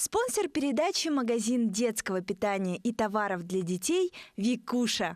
Спонсор передачи – магазин детского питания и товаров для детей «Викуша».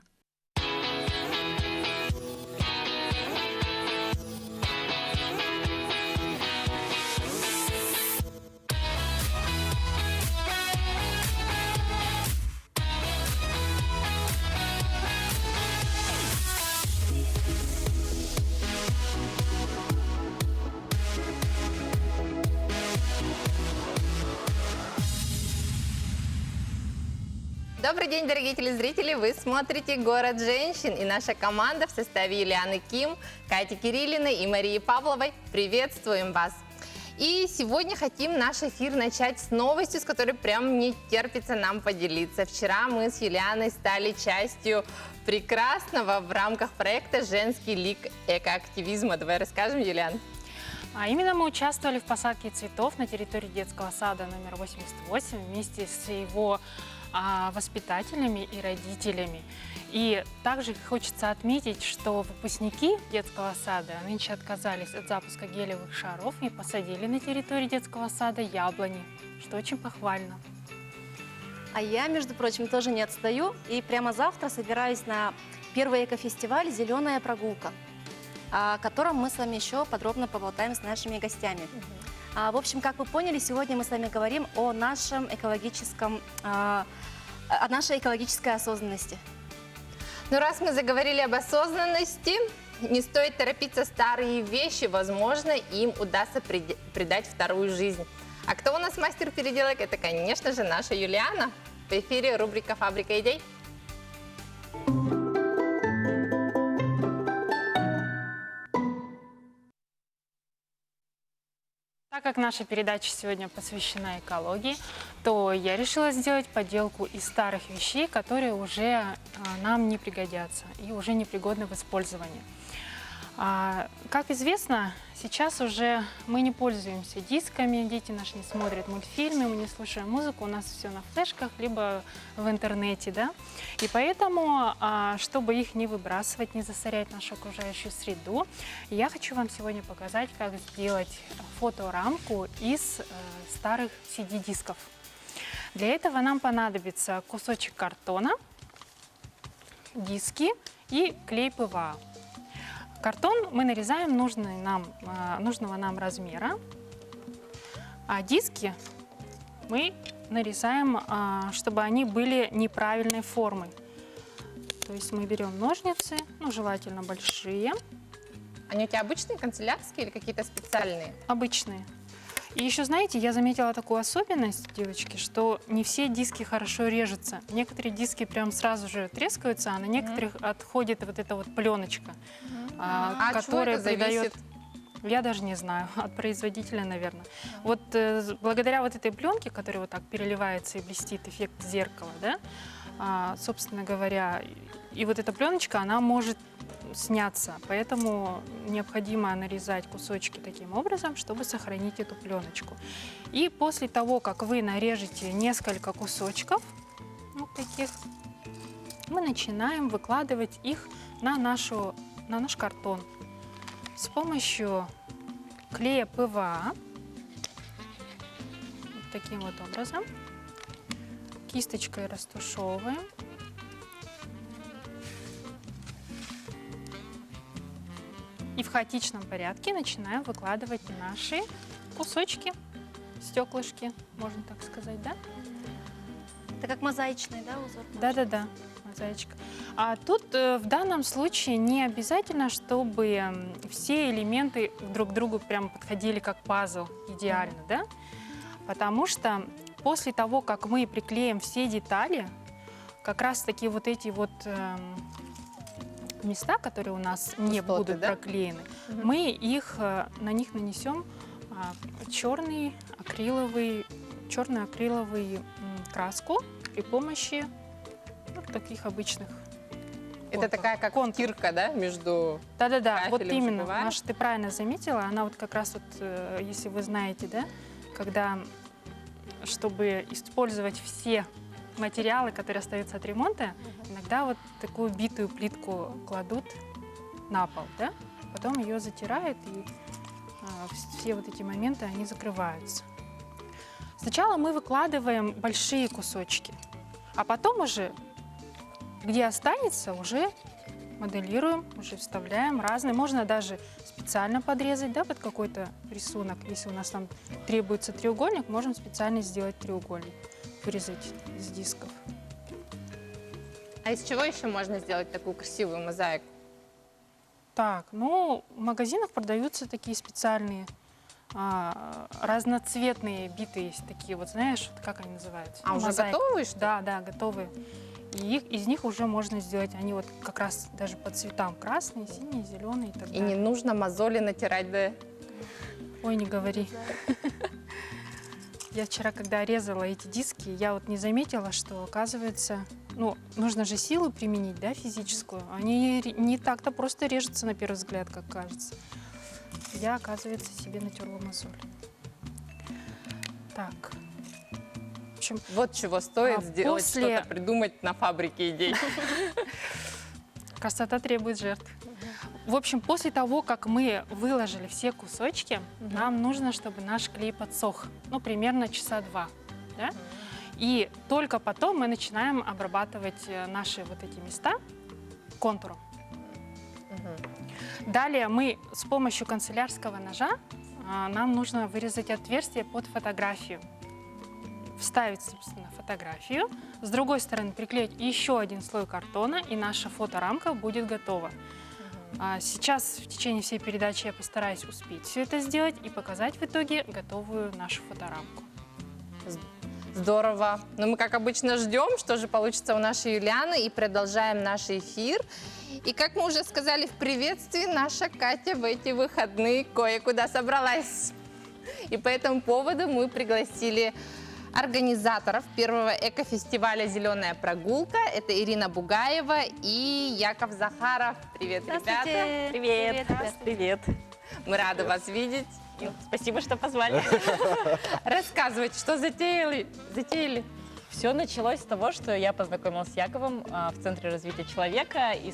Добрый день, дорогие телезрители! Вы смотрите «Город женщин», и наша команда в составе Юлианы Ким, Кати Кириллиной и Марии Павловой приветствуем вас! И сегодня хотим наш эфир начать с новостью, с которой прям не терпится нам поделиться. Вчера мы с Юлианой стали частью прекрасного в рамках проекта «Женский лик экоактивизма». Давай расскажем, Юлиан. А именно мы участвовали в посадке цветов на территории детского сада номер 88 вместе с его воспитателями и родителями. И также хочется отметить, что выпускники детского сада нынче отказались от запуска гелевых шаров и посадили на территории детского сада яблони, что очень похвально. А я, между прочим, тоже не отстаю. И прямо завтра собираюсь на первый экофестиваль «Зеленая прогулка», о котором мы с вами еще подробно поболтаем с нашими гостями. В общем, как вы поняли, сегодня мы с вами говорим о нашей экологической осознанности. Ну, раз мы заговорили об осознанности, не стоит торопиться, старые вещи, возможно, им удастся придать вторую жизнь. А кто у нас мастер переделок? Это, конечно же, наша Юлиана. В эфире рубрика «Фабрика идей». Так как наша передача сегодня посвящена экологии, то я решила сделать подделку из старых вещей, которые уже нам не пригодятся и уже непригодны в использовании. Как известно, сейчас уже мы не пользуемся дисками, дети наши не смотрят мультфильмы, мы не слушаем музыку, у нас все на флешках, либо в интернете, да? И поэтому, чтобы их не выбрасывать, не засорять нашу окружающую среду, я хочу вам сегодня показать, как сделать фоторамку из старых CD-дисков. Для этого нам понадобится кусочек картона, диски и клей ПВА. Картон мы нарезаем нужного нам размера, а диски мы нарезаем, чтобы они были неправильной формы. То есть мы берем ножницы, желательно большие. Они у тебя обычные, канцелярские или какие-то специальные? Обычные. И еще, знаете, я заметила такую особенность, девочки, что не все диски хорошо режутся. Некоторые диски прям сразу же трескаются, а на некоторых отходит вот эта вот пленочка, которая придает... Я даже не знаю, от производителя, наверное. Вот благодаря вот этой пленке, которая вот так переливается и блестит, эффект зеркала, да, собственно говоря, и вот эта пленочка, она может сняться, поэтому необходимо нарезать кусочки таким образом, чтобы сохранить эту пленочку. И после того, как вы нарежете несколько кусочков, вот таких, мы начинаем выкладывать их на наш картон с помощью клея ПВА, вот таким вот образом, кисточкой растушевываем. И в хаотичном порядке начинаем выкладывать наши кусочки, стеклышки, можно так сказать, да? Это как мозаичный, да, узор? Да-да-да, мозаичка. А тут в данном случае не обязательно, чтобы все элементы друг к другу прям подходили как пазл идеально, да? Потому что после того, как мы приклеим все детали, как раз-таки вот эти вот... места, которые у нас не будут проклеены, мы на них нанесем черную акриловую краску при помощи таких обычных. Это такая как стирка, да, между... Да-да-да, вот именно, Маша, ты правильно заметила, она вот как раз вот, если вы знаете, да, когда, чтобы использовать все материалы, которые остаются от ремонта, иногда вот такую битую плитку кладут на пол, да? Потом ее затирают, и все вот эти моменты, они закрываются. Сначала мы выкладываем большие кусочки, а потом уже, где останется, уже моделируем, уже вставляем разные. Можно даже специально подрезать, да, под какой-то рисунок. Если у нас там требуется треугольник, можем специально сделать треугольник, вырезать из дисков. А из чего еще можно сделать такую красивую мозаику? Так, ну, в магазинах продаются такие специальные разноцветные биты есть такие, вот знаешь, вот как они называются? А, уже Мозаика. готовые, что ли? Да, да, готовые. И из них уже можно сделать, они вот как раз даже по цветам красные, синие, зеленые и так И далее. не нужно мозоли натирать, да? Ой, не говори. Я вчера, когда резала эти диски, я вот не заметила, что, оказывается, ну, нужно же силу применить, да, физическую. Они не так-то просто режутся на первый взгляд, как кажется. Я, оказывается, себе натерла мозоль. Так. В общем, Вот чего стоит сделать, после- что-то придумать на фабрике идей. красота требует жертв. В общем, после того, как мы выложили все кусочки, нам нужно, чтобы наш клей подсох. Ну, примерно часа 2. Да? И только потом мы начинаем обрабатывать наши вот эти места контуром. Далее мы с помощью канцелярского ножа нам нужно вырезать отверстие под фотографию. Вставить, собственно, фотографию. С другой стороны приклеить еще один слой картона, и наша фоторамка будет готова. Сейчас в течение всей передачи я постараюсь успеть все это сделать и показать в итоге готовую нашу фоторамку. Здорово. Но мы, как обычно, ждем, что же получится у нашей Юлианы, и продолжаем наш эфир. И, как мы уже сказали в приветствии, наша Катя в эти выходные кое-куда собралась. И по этому поводу мы пригласили организаторов первого экофестиваля «Зеленая прогулка». Это Ирина Бугаева и Яков Захаров. Привет, ребята. Здравствуйте. Привет. Привет. Привет. Мы рады вас видеть. Спасибо, что позвали. Рассказывайте, что затеяли? Все началось с того, что я познакомилась с Яковом в Центре развития человека. И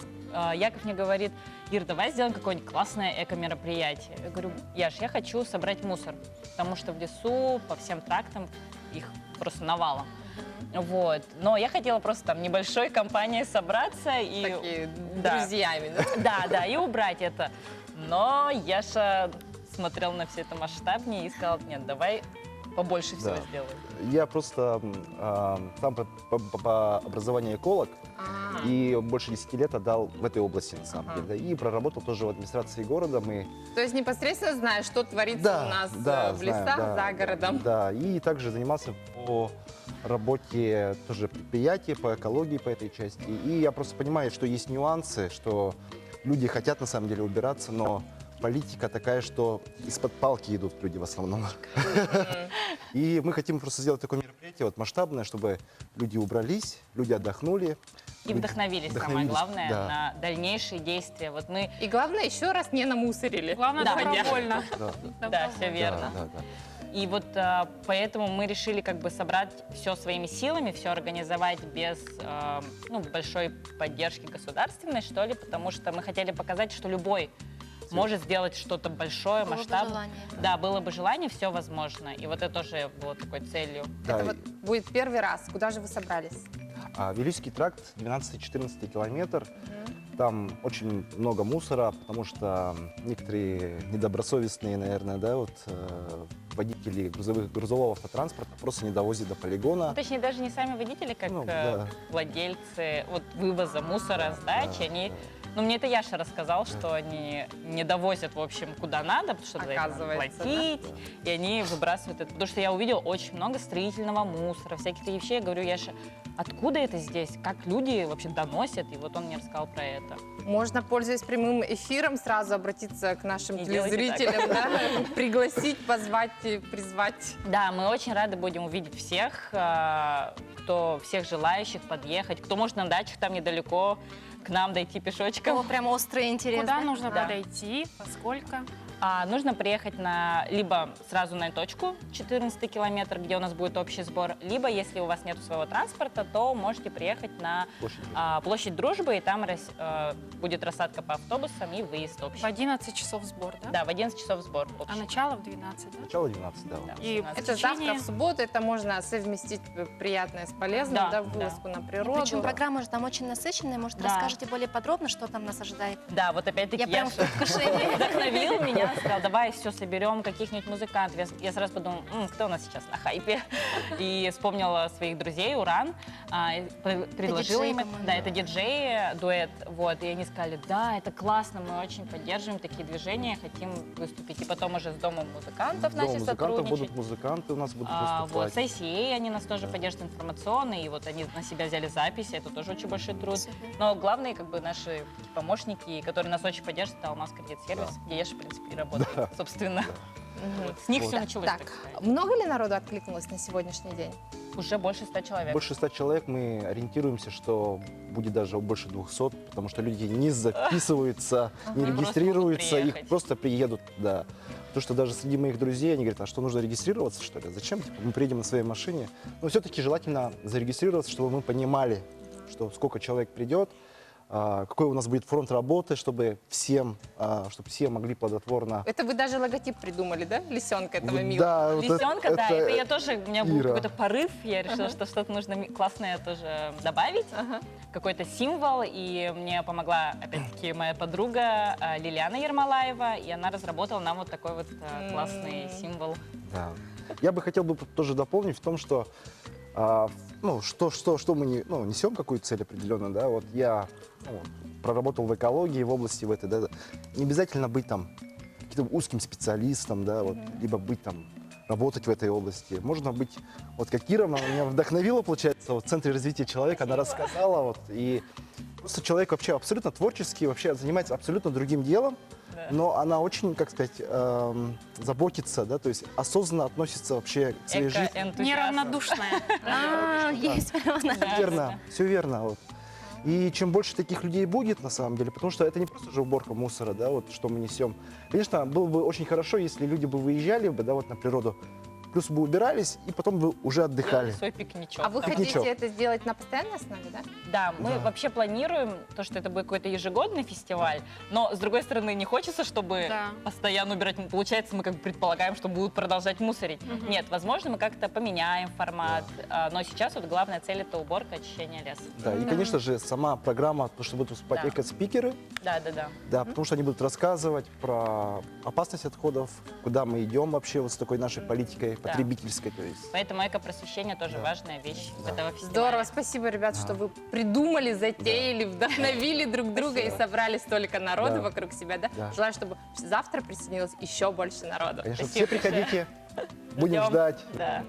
Яков мне говорит: Ир, давай сделаем какое-нибудь классное эко-мероприятие. Я говорю: Яш, я хочу собрать мусор, потому что в лесу по всем трактам их просто навалом. Вот. Но я хотела просто там небольшой компанией собраться и... Такие Да. друзьями. Да? Да, да, и убрать это. Но Яша смотрел на все это масштабнее и сказал: нет, давай побольше всего Да. сделаем. Я просто сам по образованию эколог, и больше 10 лет отдал в этой области, на самом деле. И проработал тоже в администрации города. Мы... То есть непосредственно знаешь, что творится у нас в знаю, лесах да, за городом. Да, и также занимался по работе тоже предприятий, по экологии, по этой части. И я просто понимаю, что есть нюансы, что люди хотят на самом деле убираться, но политика такая, что из-под палки идут люди в основном. И мы хотим просто сделать такое мероприятие вот масштабное, чтобы люди убрались, люди отдохнули. И люди вдохновились, самое вдохновились, главное, да. на дальнейшие действия. Вот мы... И главное, еще раз не намусорили. Главное, Да. добровольно. Да, Да, все верно. да, да. И вот поэтому мы решили как бы собрать все своими силами, все организовать без большой поддержки государственной, что ли, потому что мы хотели показать, что любой может сделать что-то большое, Было бы масштабное. желание. Да, было бы желание, все возможно. И вот это тоже было такой целью. Да, Это вот будет первый раз. Куда же вы собрались? Вилюйский тракт, 12-14 километр. Там очень много мусора, потому что некоторые недобросовестные, наверное, да, вот водители грузового автотранспорта просто не довозят до полигона. Ну, точнее, даже не сами водители, как Ну, да. владельцы вот, вывоза мусора, сдачи, они... Ну, мне это Яша рассказал, что они не довозят, в общем, куда надо, потому что за это надо Оказывается, да? платить, и они выбрасывают это. Потому что я увидела очень много строительного мусора, всяких таких вещей. Я говорю: Яша, откуда это здесь? Как люди вообще доносят? И вот он мне рассказал про это. Можно, пользуясь прямым эфиром, сразу обратиться к нашим Не делайте телезрителям, да? Пригласить, позвать, призвать. Да, мы очень рады будем увидеть всех, всех желающих подъехать, кто может на дачах там недалеко к нам дойти пешочком. О, прям острый интерес. Куда да? нужно Да. подойти, поскольку... Нужно приехать либо сразу на точку, 14 километр, где у нас будет общий сбор, либо, если у вас нет своего транспорта, то можете приехать на площадь Дружбы, и там будет рассадка по автобусам и выезд общий. В 11 часов сбор, да? Да, в 11 часов сбор А общий. начало в 12, да? Начало 12, да. Да, И 17. Это течение- завтра в субботу, это можно совместить приятное с полезным, Да, да, вылазку на И природу. причем программа же там очень насыщенная. Может, Да. расскажете более подробно, что там нас ожидает? Да, вот опять-таки Я прям в предвкушении. вдохновил меня, сказал, давай все соберем, каких-нибудь музыкантов. Я сразу подумала, кто у нас сейчас на хайпе? И вспомнила своих друзей, Уран, предложила диджей, им, по-моему. да, это диджеи, дуэт, вот, и они сказали, да, это классно, мы очень поддерживаем такие движения, хотим выступить. И потом уже с Домом музыкантов Дома начали музыкантов сотрудничать. будут музыканты у нас будут Вот, выступать. с ICA они нас тоже поддерживают информационно, и вот они на себя взяли записи, это тоже очень большой труд. Супер. Но главные, как бы, наши помощники, которые нас очень поддерживают, это Алмаз Кредит Сервис, где я же, в принципе, и работаю, собственно. Вот. С них Вот. все началось, Так, так сказать. много ли народу откликнулось на сегодняшний день? Уже больше 100 человек. Больше 100 человек, мы ориентируемся, что будет даже больше 200, потому что люди не записываются, не Просто регистрируются, могут их приехать. просто приедут, да. Потому что даже среди моих друзей, они говорят, а что, нужно регистрироваться, что ли? Зачем? Типа, мы приедем на своей машине. Но все-таки желательно зарегистрироваться, чтобы мы понимали, что сколько человек придет, какой у нас будет фронт работы, чтобы все могли плодотворно... Это вы даже логотип придумали, да? Лисенка этого Вот, мила. да, вот Лисенка, да, это я тоже, у меня был Ира. какой-то порыв, я решила, что что-то нужно классное тоже добавить, какой-то символ, и мне помогла, опять-таки, моя подруга Лилиана Ермолаева, и она разработала нам вот такой вот классный символ. Да. Я бы хотел бы тоже дополнить в том, что что мы несем какую-то цель определенную, да, вот я проработал в экологии, в области в этой, да, не обязательно быть там каким-то узким специалистом, да, вот, либо быть там, работать в этой области. Можно быть, вот как Ира меня вдохновила, получается, вот в Центре развития человека, она рассказала, вот, и просто человек вообще абсолютно творческий, вообще занимается абсолютно другим делом, но она очень, как сказать, заботится, да, то есть осознанно относится вообще к своей жизни. Эко-энтузиазм. Неравнодушная. Есть прямо на- Да, Верно, все верно. Вот. И чем больше таких людей будет, на самом деле, потому что это не просто же уборка мусора, да, вот что мы несем. Конечно, было бы очень хорошо, если люди бы выезжали бы, да, вот на природу, плюс бы убирались и потом бы уже отдыхали. Свой пикничок. А вы там. хотите Ничего. это сделать на постоянной основе, да? Да, мы вообще планируем то, что это будет какой-то ежегодный фестиваль, но, с другой стороны, не хочется, чтобы Да. постоянно убирать. Получается, мы как бы предполагаем, что будут продолжать мусорить. Нет, возможно, мы как-то поменяем формат, но сейчас вот главная цель — это уборка, очищение леса. Да, и, конечно же, сама программа, то, что будут выступать Да. эко-спикеры, Да. да, потому что они будут рассказывать про опасность отходов, куда мы идем вообще вот с такой нашей политикой потребительской, то есть. Поэтому эко-просвещение тоже важная вещь этого фестиваля. Здорово, спасибо, ребят, что вы придумали, затеяли, вдохновили друг друга и собрали столько народу Да. вокруг себя, да? Да. Желаю, чтобы завтра присоединилось еще больше народу. Конечно, Спасибо все приходите, будем Ждем. ждать. Да.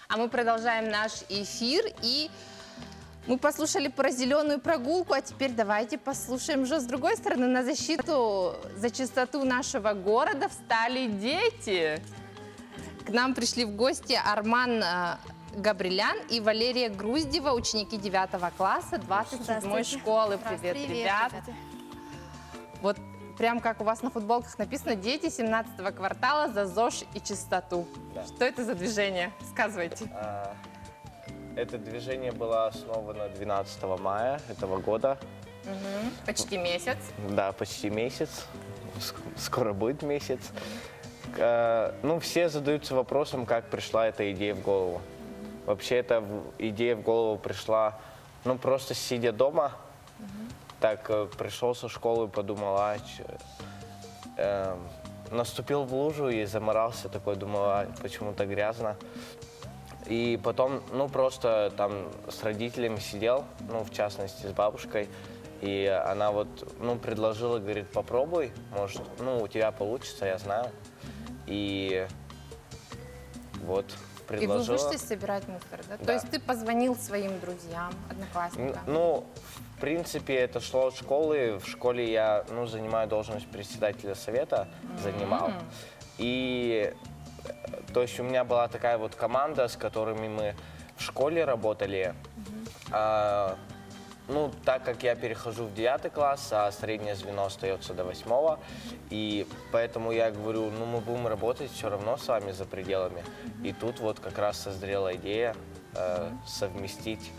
А мы продолжаем наш эфир, и мы послушали про зеленую прогулку, а теперь давайте послушаем уже с другой стороны. На защиту, за чистоту нашего города встали дети. К нам пришли в гости Арман Габрилян и Валерия Груздева, ученики 9 класса 27-й Здравствуйте. школы. Здравствуйте. Привет, ребят. Вот прям как у вас на футболках написано, дети 17-го квартала за ЗОЖ и чистоту. Да. Что это за движение? Сказывайте. Это движение было основано 12 мая этого года. Почти месяц. Да, почти месяц. Скоро будет месяц. Ну, все задаются вопросом, как пришла эта идея в голову. Вообще, эта идея в голову пришла, ну, просто сидя дома. Так, пришел со школы, подумал, наступил в лужу и заморался, такой, думал, почему так грязно. И потом, ну, просто там с родителями сидел, ну, в частности, с бабушкой, и она вот, ну, предложила, говорит, попробуй, может, ну, у тебя получится, я знаю. И вот, И вы предложила. вышли собирать мусор, да? То Да. есть ты позвонил своим друзьям, одноклассникам? Ну, в принципе, это шло от школы. В школе я, ну, занимаю должность председателя совета, занимал. И, то есть, у меня была такая вот команда, с которыми мы в школе работали. Ну, так как я перехожу в 9 класс, а среднее звено остается до 8, и поэтому я говорю, ну, мы будем работать все равно с вами за пределами. И тут вот как раз созрела идея совместить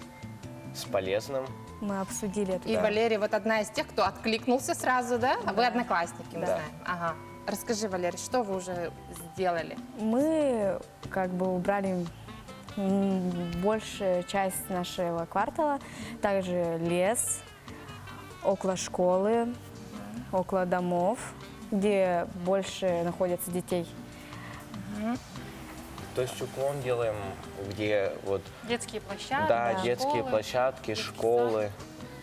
с полезным. Мы обсудили это. И Валерия вот одна из тех, кто откликнулся сразу, да? А вы одноклассники, мы Да. знаем. Ага. Расскажи, Валерия, что вы уже сделали? Мы как бы убрали большую часть нашего квартала, также лес, около школы, около домов, где больше находятся детей. То есть уклон делаем, где вот, Детские площадки, да, школы. детские площадки, школы.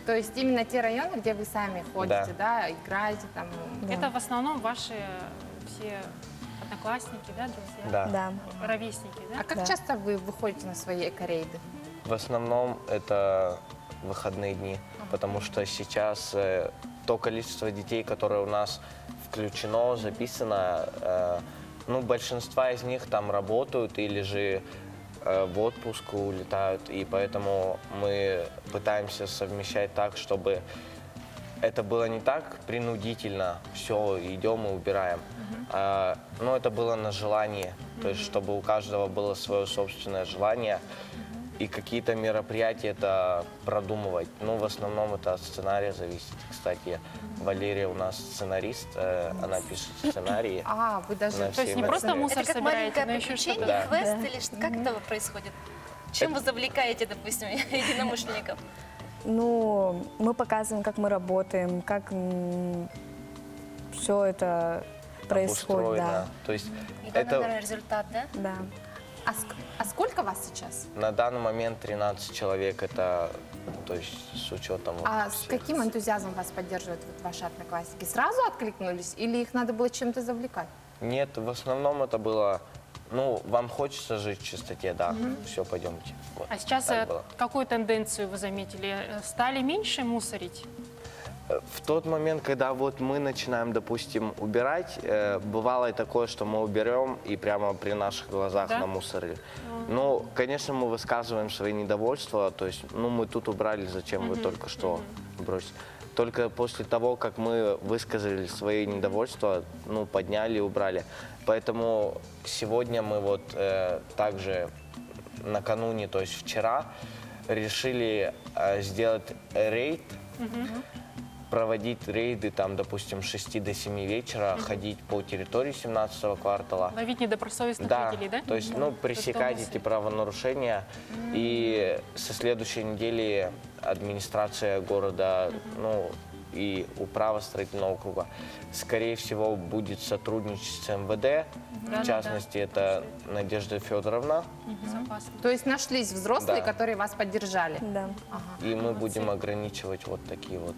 То есть именно те районы, где вы сами ходите, да, играете там? Это в основном ваши все одноклассники, да, друзья? Да. Да. Ровесники, да? А как Да. часто вы выходите на свои эко-рейды? В основном это выходные дни, потому что сейчас то количество детей, которое у нас включено, записано, ну, большинство из них там работают или же в отпуск улетают, и поэтому мы пытаемся совмещать так, чтобы это было не так принудительно, все, идем и убираем. Но это было на желание, то есть чтобы у каждого было свое собственное желание. И какие-то мероприятия это продумывать. Ну, в основном это от сценария зависит. Кстати, Валерия у нас сценарист, она пишет сценарии. А, вы даже... На То есть не все просто моменты. мусор Это как собираете, маленькое но еще приключение, что-то. Да. квест или что? Как это происходит? Чем вы завлекаете, допустим, единомышленников? Ну, мы показываем, как мы работаем, как все это происходит. Обустроено. Да. То есть И главное, это наверное, результат, да? Да. А сколько вас сейчас? на данный момент 13 человек, это, то есть с учетом... вот А с всех. каким энтузиазмом вас поддерживают вот ваши одноклассники? Сразу откликнулись или их надо было чем-то завлекать? Нет, в основном это было, ну, вам хочется жить в чистоте, да, все, пойдемте. Вот, А сейчас так было. какую тенденцию вы заметили? Стали меньше мусорить? В тот момент, когда вот мы начинаем, допустим, убирать, бывало и такое, что мы уберем и прямо при наших глазах Да? намусорили. Ну, конечно, мы высказываем свои недовольства, то есть, ну, мы тут убрали, зачем вы только что бросили. Только после того, как мы высказали свои недовольства, ну, подняли и убрали. Поэтому сегодня мы вот также накануне, то есть вчера, решили сделать рейд, проводить рейды, там, допустим, с 6 до 7 вечера, ходить по территории 17-го квартала. Ловить недобросовестных Да, жителей, да? то есть, ну, пресекать эти правонарушения. И со следующей недели администрация города, ну, и управа строительного округа, скорее всего, будет сотрудничать с МВД. В частности, это Надежда Федоровна. Безопасно. То есть нашлись взрослые, Да. которые вас поддержали? Да. И мы будем ограничивать вот такие вот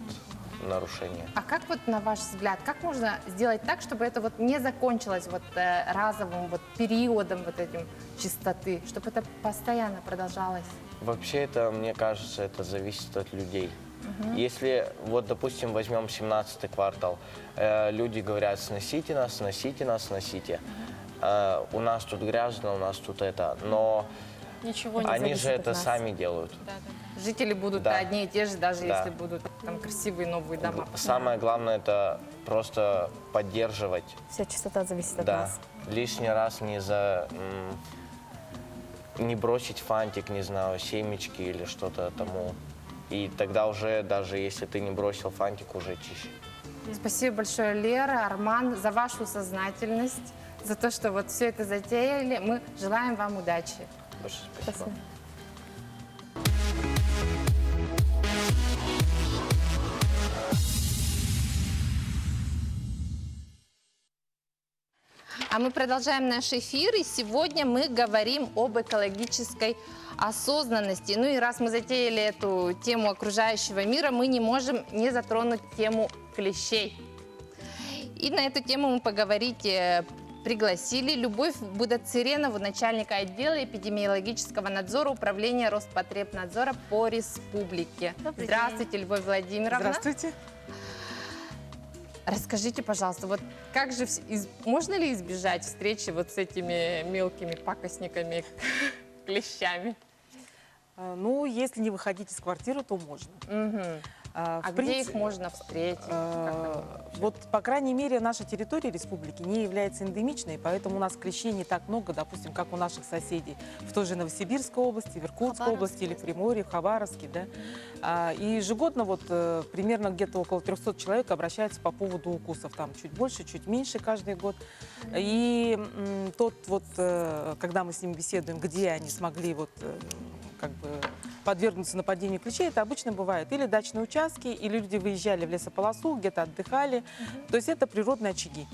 нарушения. А как вот на ваш взгляд, как можно сделать так, чтобы это вот не закончилось вот разовым вот периодом вот этим чистоты, чтобы это постоянно продолжалось? Вообще это, мне кажется, это зависит от людей. Если, вот, допустим, возьмем 17-й квартал, люди говорят, сносите нас, сносите нас, сносите. У нас тут грязно, у нас тут это, но Ничего не они зависит же от это нас. сами делают. Да, да. Жители будут Да. одни и те же, даже Да. если будут там красивые новые дома. Самое главное это просто поддерживать, Вся чистота зависит от да, нас. лишний раз не бросить фантик, не знаю, семечки или что-то тому. И тогда уже, даже если ты не бросил фантик, уже чище. Спасибо большое, Лера, Арман, за вашу сознательность, за то, что вот все это затеяли. Мы желаем вам удачи. Большое спасибо. Спасибо. А мы продолжаем наш эфир, и сегодня мы говорим об экологической осознанности. Ну и раз мы затеяли эту тему окружающего мира, мы не можем не затронуть тему клещей. И на эту тему мы поговорить пригласили Любовь Будацыренову, начальника отдела эпидемиологического надзора Управления Роспотребнадзора по республике. Добрый Здравствуйте, Любовь Владимировна. Здравствуйте. Расскажите, пожалуйста, вот как же, можно ли избежать встречи вот с этими мелкими пакостниками, клещами? Ну, если не выходить из квартиры, то можно. Мгм. А В где их принципе, можно встретить? Как они вообще? Вот, по крайней мере, наша территория республики не является эндемичной, поэтому у нас клещей не так много, допустим, как у наших соседей в той же Новосибирской области, в Иркутской области или в Приморье, в Хабаровске. Да? И ежегодно вот, примерно где-то около 300 человек обращаются по поводу укусов. Там чуть больше, чуть меньше каждый год. И когда мы с ними беседуем, где они смогли вот, как бы подвергнуться нападению клещей, это обычно бывает или дачные участки, или люди выезжали в лесополосу, где-то отдыхали. То есть это природные очаги.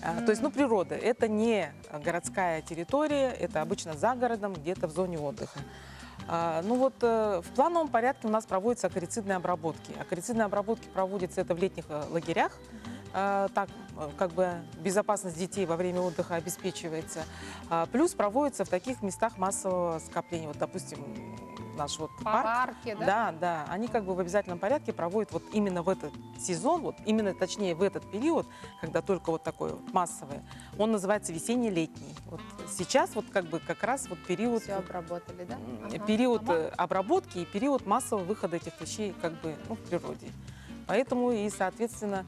То есть, природа. Это не городская территория, это обычно за городом, где-то в зоне отдыха. В плановом порядке у нас проводятся акарицидные обработки. Акарицидные обработки проводятся это в летних лагерях. Так, как бы безопасность детей во время отдыха обеспечивается. Плюс проводятся в таких местах массового скопления. Вот, допустим, наш вот Парки, да? Да. Они как бы в обязательном порядке проводят вот именно в этот сезон, вот именно, точнее, в этот период, когда только вот такой вот массовый. Он называется весенне-летний. Вот сейчас вот как раз вот период... Все обработали, да? Период обработки и период массового выхода этих клещей как бы, в природе. Поэтому и, соответственно,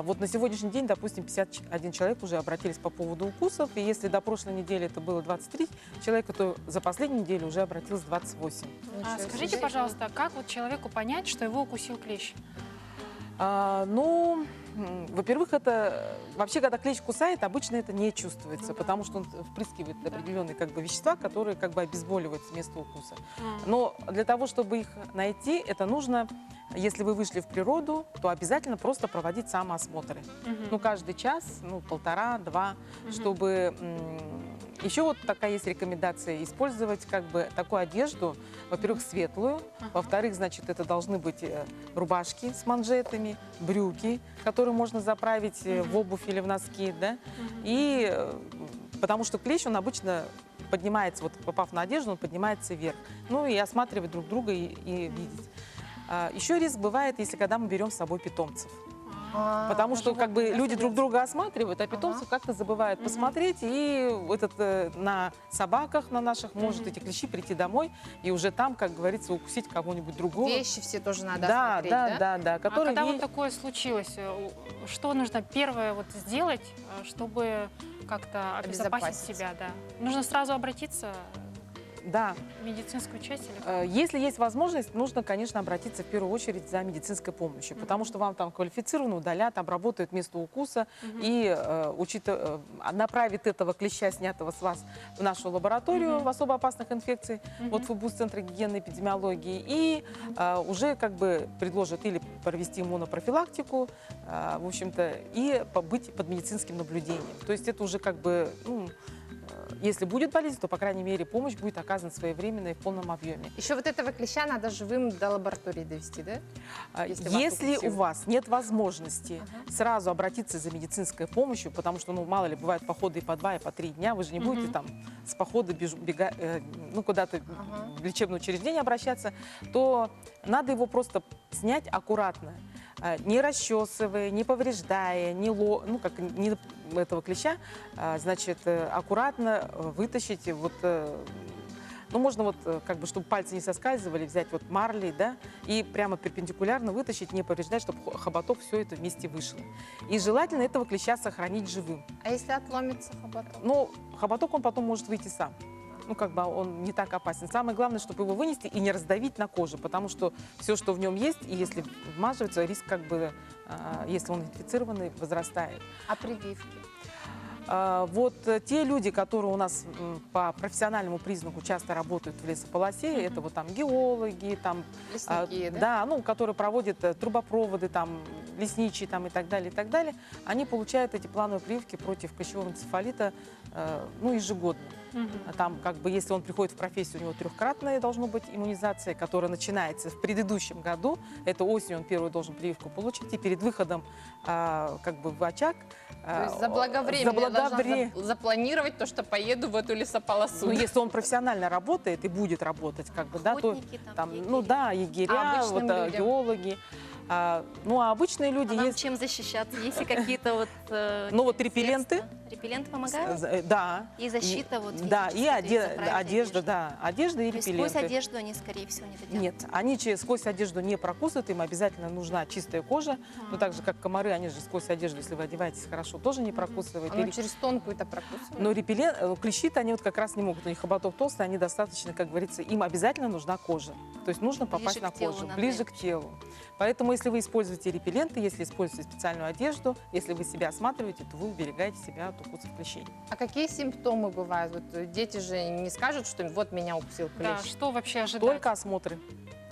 вот на сегодняшний день, допустим, 51 человек уже обратились по поводу укусов. И если до прошлой недели это было 23 человека, то за последнюю неделю уже обратилось 28. Скажите, пожалуйста, как вот человеку понять, что его укусил клещ? Во-первых, это вообще, когда клещ кусает, обычно это не чувствуется, потому что он впрыскивает определенные вещества, которые обезболивают с места укуса. Но для того, чтобы их найти, это нужно, если вы вышли в природу, то обязательно просто проводить самоосмотры. Каждый час, полтора-два, чтобы... Еще вот такая есть рекомендация использовать такую одежду, во-первых, светлую, во-вторых, значит, это должны быть рубашки с манжетами, брюки, которые можно заправить в обувь или в носки, да, и потому что клещ, он обычно поднимается, вот попав на одежду, он поднимается вверх, и осматривать друг друга и видеть. Еще риск бывает, если когда мы берем с собой питомцев. Потому что люди друг друга осматривают, а питомцы как-то забывают посмотреть, и на собаках на наших может эти клещи прийти домой и уже там, как говорится, укусить кого-нибудь другого. Вещи все тоже надо осмотреть, да? Да. А когда вот такое случилось, что нужно первое сделать, чтобы как-то обезопасить себя? Да? Нужно сразу обратиться... Да. В медицинскую часть или как? Если есть возможность, нужно, конечно, обратиться в первую очередь за медицинской помощью, потому что вам там квалифицированно удалят, обработают место укуса и направят этого клеща, снятого с вас, в нашу лабораторию в особо опасных инфекций, вот ФБУС, Центра гигиены и эпидемиологии, и уже предложат или провести иммунопрофилактику, в общем-то, и быть под медицинским наблюдением. То есть это уже если будет болезнь, то, по крайней мере, помощь будет оказана своевременно и в полном объеме. Еще вот этого клеща надо живым до лаборатории довести, да? Если у вас нет возможности сразу обратиться за медицинской помощью, потому что, мало ли, бывают походы и по 2, и по 3 дня, вы же не будете там с похода куда-то в лечебное учреждение обращаться, то надо его просто снять аккуратно, не расчесывая, не повреждая, не этого клеща, значит, аккуратно вытащить, можно чтобы пальцы не соскальзывали, взять марлей, да, и прямо перпендикулярно вытащить, не повреждать, чтобы хоботок все это вместе вышло. И желательно этого клеща сохранить живым. А если отломится хоботок? Хоботок он потом может выйти сам. Он не так опасен. Самое главное, чтобы его вынести и не раздавить на коже, потому что все, что в нем есть, и если вмазывается, риск, если он инфицированный, возрастает. А прививки? Те люди, которые у нас по профессиональному признаку часто работают в лесополосе, это геологи, лесники, которые проводят трубопроводы, лесничие и так далее, они получают эти плановые прививки против клещевого энцефалита ежегодно. Если он приходит в профессию, у него 3-кратная должна быть иммунизация, которая начинается в предыдущем году. Это осенью он первую должен прививку получить, и перед выходом в очаг. То есть заблаговременно я должна запланировать то, что поеду в эту лесополосу. Если он профессионально работает и будет работать, охотники, егеря, геологи. Ну, а обычные люди А нам есть... чем защищаться? Есть ли какие-то вот... Ну, вот репелленты. средства? Репелленты помогают? Да. И защита вот Да, и физическая, то есть заправить одежда, да. Одежда и То есть репелленты. сквозь одежду они, скорее всего, не доделают? Нет, они сквозь одежду не прокусывают, им обязательно нужна чистая кожа. Но так же, как комары, они же сквозь одежду, если вы одеваетесь хорошо, тоже не прокусывают. Оно через тонкую-то прокусывает. Но клещи-то они вот как раз не могут, у них хоботок толстый, они достаточно, как говорится, им обязательно нужна кожа. То есть нужно попасть Ближе на к телу кожу, надо ближе им. к телу. Поэтому если вы используете репелленты, если используете специальную одежду, если вы себя осматриваете, то вы уберегаете себя от укусов клещей. А какие симптомы бывают? Вот дети же не скажут, что вот меня укусил Да, клещ. что вообще ожидать? Только осмотры.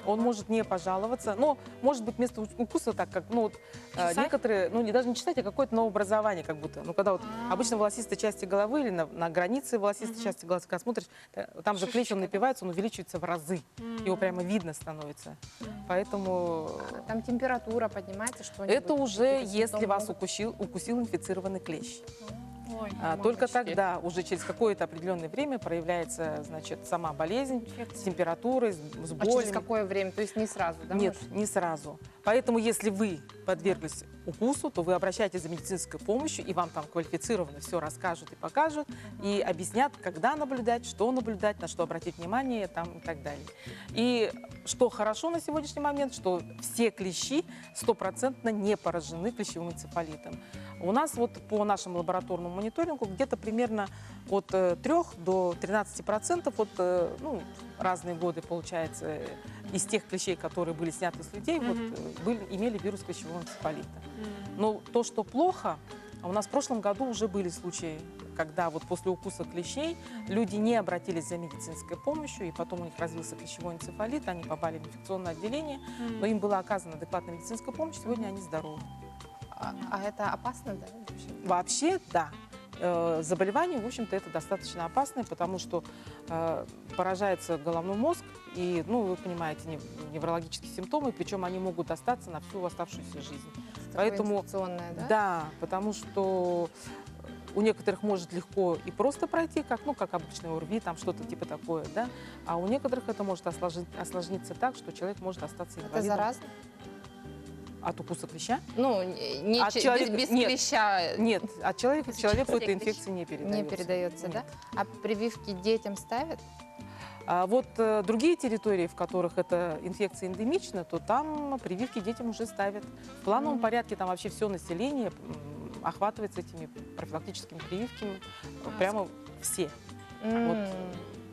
Он может не пожаловаться, но может быть вместо укуса так как, ну вот Чесать? некоторые, ну не даже не чесать, а какое-то новообразование как будто. Ну когда вот обычно в волосистой части головы или на границе волосистой части головы, когда смотришь, там же клещ, он напивается, он увеличивается в разы. Его прямо видно становится. Поэтому Там температура поднимается, что это уже если вас укусил инфицированный клещ. Ой, Только мамочки. тогда, уже через какое-то определенное время проявляется, значит, сама болезнь с температурой, с А через болями. какое время? То есть не сразу, да? Нет, может? не сразу. Поэтому, если вы подверглись укусу, то вы обращаетесь за медицинской помощью, и вам там квалифицированно все расскажут и покажут, и объяснят, когда наблюдать, на что обратить внимание там, и так далее. И что хорошо на сегодняшний момент, что все клещи стопроцентно не поражены клещевым энцефалитом. У нас вот по нашему лабораторному мониторингу где-то примерно от 3 до 13%, вот, ну, разные годы, получается, из тех клещей, которые были сняты с людей, вот, имели вирус клещевого энцефалита. Но то, что плохо, у нас в прошлом году уже были случаи, когда вот после укуса клещей люди не обратились за медицинской помощью, и потом у них развился клещевой энцефалит, они попали в инфекционное отделение, но им была оказана адекватная медицинская помощь, сегодня они здоровы. А это опасно, да? Вообще, да. Заболевание, в общем-то, это достаточно опасное, потому что поражается головной мозг, и, ну, вы понимаете, неврологические симптомы, причем они могут остаться на всю оставшуюся жизнь. Поэтому, инфекционное, да? да, потому что у некоторых может легко и просто пройти, как, ну, как обычное ОРВИ, там что-то типа такое, да, а у некоторых это может осложниться так, что человек может остаться инвалидом. Это заразно? От укуса клеща? Ну, не От человека- без нет. клеща Нет, от человека к человеку Все эта клещи. инфекция не передается. не передается, да? Нет. А прививки детям ставят? А вот другие территории, в которых эта инфекция эндемична, то там прививки детям уже ставят. В плановом порядке там вообще все население охватывается этими профилактическими прививками, прямо все. Вот.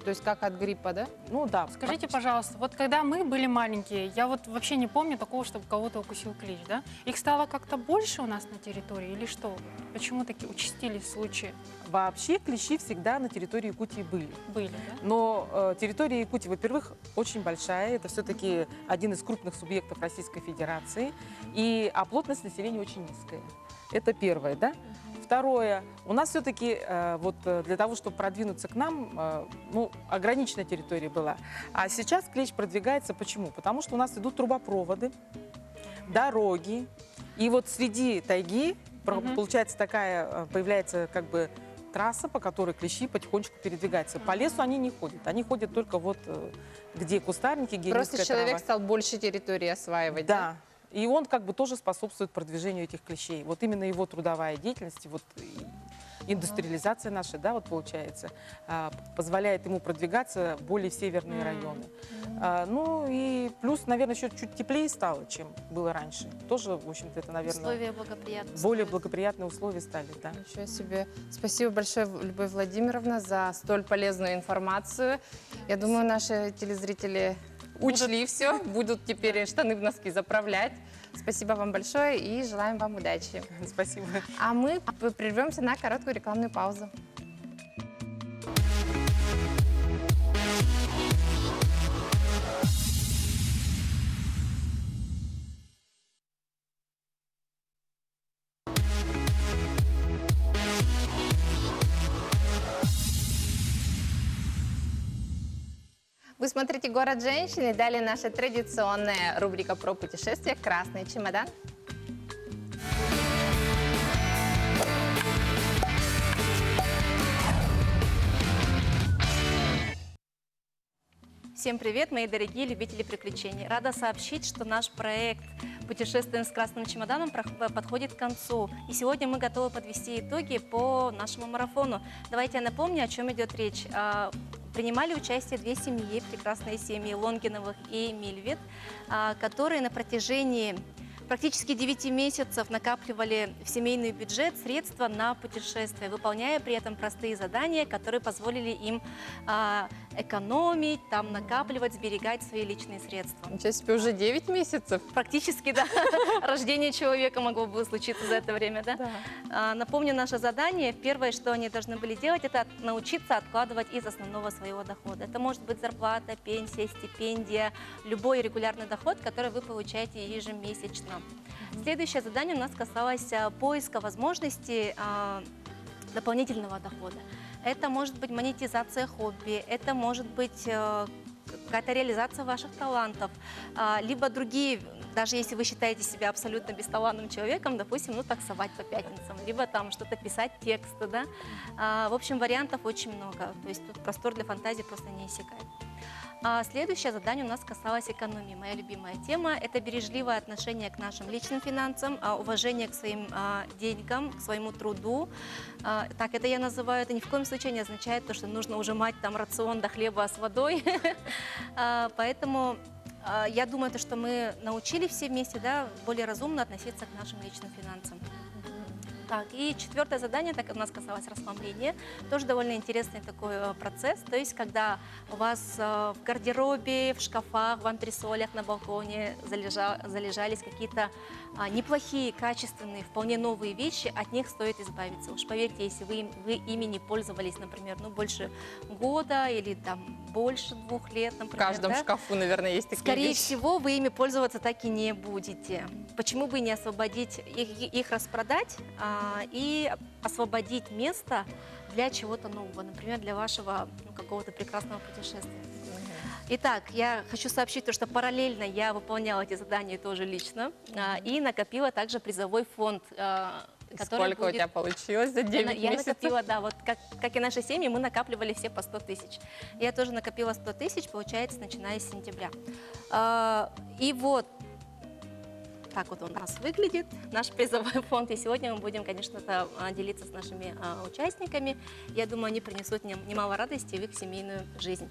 То есть как от гриппа, да? Ну да. Скажите, пожалуйста, вот когда мы были маленькие, я вот вообще не помню такого, чтобы кого-то укусил клещ, да? Их стало как-то больше у нас на территории или что? Почему такие участились случаи? Вообще клещи всегда на территории Якутии были. Были, да? Но территория Якутии, во-первых, очень большая. Это все-таки один из крупных субъектов Российской Федерации. А плотность населения очень низкая. Это первое, да? Второе, у нас все-таки вот для того, чтобы продвинуться к нам, ну, ограниченная территория была. А сейчас клещ продвигается. Почему? Потому что у нас идут трубопроводы, дороги. И вот среди тайги, получается, такая, появляется как бы трасса, по которой клещи потихонечку передвигаются. По лесу они не ходят. Они ходят только вот где кустарники, где Просто низкая человек трава. стал больше территории осваивать, Да. И он как бы тоже способствует продвижению этих клещей. Вот именно его трудовая деятельность, вот индустриализация наша, да, вот получается, позволяет ему продвигаться более в северные районы. Ну и плюс, наверное, еще чуть теплее стало, чем было раньше. Тоже, в общем-то, это, наверное, Условия благоприятные. более благоприятные условия стали, да. Ничего себе. Спасибо большое, Любовь Владимировна, за столь полезную информацию. Я думаю, наши телезрители учли все, будут теперь штаны в носки заправлять. Спасибо вам большое и желаем вам удачи. Спасибо. А мы прервемся на короткую рекламную паузу. Вы смотрите «Город женщин» и далее наша традиционная рубрика про путешествия «Красный чемодан». Всем привет, мои дорогие любители приключений. Рада сообщить, что наш проект «Путешествуем с красным чемоданом» подходит к концу. И сегодня мы готовы подвести итоги по нашему марафону. Давайте я напомню, о чем идет речь. Принимали участие 2 семьи, прекрасные семьи Лонгиновых и Мильвет, которые на протяжении практически 9 месяцев накапливали в семейный бюджет средства на путешествия, выполняя при этом простые задания, которые позволили им экономить, там, накапливать, сберегать свои личные средства. Ничего себе, уже 9 месяцев. Практически, да. Рождение человека могло бы случиться за это время, да? Напомню наше задание. Первое, что они должны были делать, это научиться откладывать из основного своего дохода. Это может быть зарплата, пенсия, стипендия, любой регулярный доход, который вы получаете ежемесячно. Следующее задание у нас касалось поиска возможностей дополнительного дохода. Это может быть монетизация хобби, это может быть какая-то реализация ваших талантов, либо другие, даже если вы считаете себя абсолютно бесталанным человеком, допустим, ну, таксовать по пятницам, либо там что-то писать, тексты, да. В общем, вариантов очень много, то есть тут простор для фантазии просто не иссякает. Следующее задание у нас касалось экономии. Моя любимая тема – это бережливое отношение к нашим личным финансам, уважение к своим деньгам, к своему труду. Так это я называю. Это ни в коем случае не означает то, что нужно ужимать там рацион до хлеба с водой. Поэтому я думаю, что мы научили все вместе, да, более разумно относиться к нашим личным финансам. Так, и 4-е задание, так у нас касалось расхламления, тоже довольно интересный такой процесс, то есть когда у вас в гардеробе, в шкафах, в антресолях, на балконе залежались какие-то неплохие, качественные, вполне новые вещи, от них стоит избавиться. Уж поверьте, если вы ими не пользовались, например, ну, больше года или там больше 2 лет, например, В каждом да? шкафу, наверное, есть такие Скорее вещи. всего, вы ими пользоваться так и не будете. Почему бы не освободить, их распродать и освободить место для чего-то нового, например, для вашего какого-то прекрасного путешествия. Итак, я хочу сообщить, что параллельно я выполняла эти задания тоже лично и накопила также призовой фонд, который Сколько у тебя получилось за 9 я месяцев? накопила, да, вот как и наши семьи, мы накапливали все по 100 тысяч. Я тоже накопила 100 тысяч, получается, начиная с сентября. И вот так вот он у нас выглядит, наш призовой фонд. И сегодня мы будем, конечно, делиться с нашими участниками. Я думаю, они принесут немало радости в их семейную жизнь.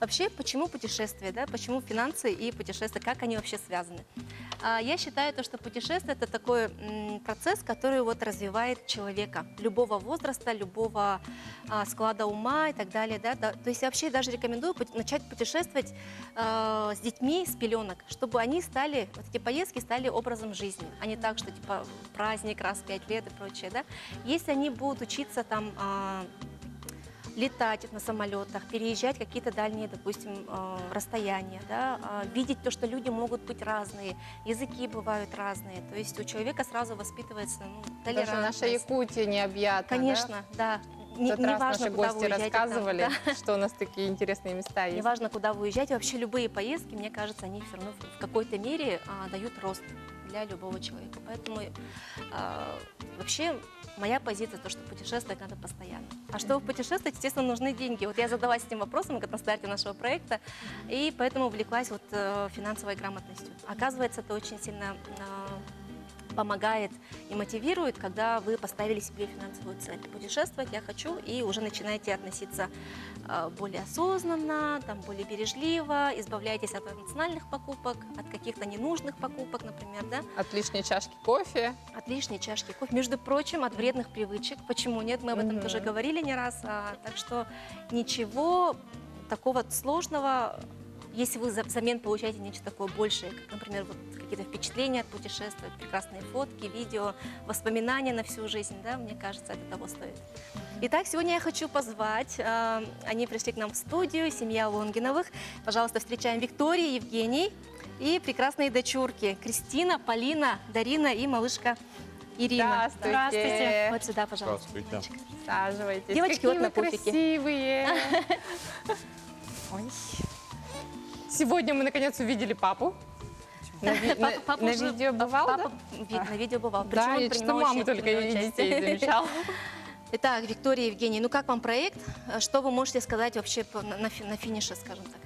Вообще, почему путешествия, да? Почему финансы и путешествия, как они вообще связаны? Я считаю, что путешествие – это такой процесс, который вот развивает человека любого возраста, любого склада ума и так далее. Да? То есть я вообще даже рекомендую начать путешествовать с детьми с пеленок, чтобы они стали, вот эти поездки стали образом жизни, а не так, что типа праздник раз в 5 лет и прочее. Да? Если они будут учиться там летать на самолетах, переезжать какие-то дальние, допустим, расстояния, да, видеть то, что люди могут быть разные, языки бывают разные, то есть у человека сразу воспитывается Даже наша Якутия необъятна. Конечно, да. В тот раз важно, наши куда гости вы уезжаете, рассказывали, там, да. что у нас такие интересные места есть. Неважно, куда вы уезжаете, вообще любые поездки, мне кажется, они все равно в какой-то мере дают рост для любого человека. Поэтому вообще моя позиция то, что путешествовать надо постоянно. А чтобы путешествовать, естественно, нужны деньги. Вот я задалась этим вопросом на старте нашего проекта, и поэтому увлеклась вот финансовой грамотностью. Оказывается, это очень сильно помогает и мотивирует, когда вы поставили себе финансовую цель. Путешествовать я хочу, и уже начинаете относиться более осознанно, там, более бережливо, избавляетесь от эмоциональных покупок, от каких-то ненужных покупок, например, да? От лишней чашки кофе. От лишней чашки кофе. Между прочим, от вредных привычек. Почему нет? Мы об этом тоже говорили не раз. Так что ничего такого сложного. Если вы взамен получаете нечто такое большее, как, например, вот какие-то впечатления от путешествия, прекрасные фотки, видео, воспоминания на всю жизнь, да, мне кажется, это того стоит. Итак, сегодня я хочу позвать, они пришли к нам в студию, семья Лонгиновых. Пожалуйста, встречаем Викторию, Евгений и прекрасные дочурки Кристина, Полина, Дарина и малышка Ирина. Здравствуйте. Вот сюда, пожалуйста. Здравствуйте. Присаживайтесь. Девочки, Какие вот на вы пуфике. красивые. Ой. Сегодня мы наконец увидели папу. На видео бывал, да? На видео бывал. Да, Причем я он что принимал мамы очень только активное и участие. детей замечала. Итак, Виктория, Евгений, ну как вам проект? Что вы можете сказать вообще на финише, скажем так?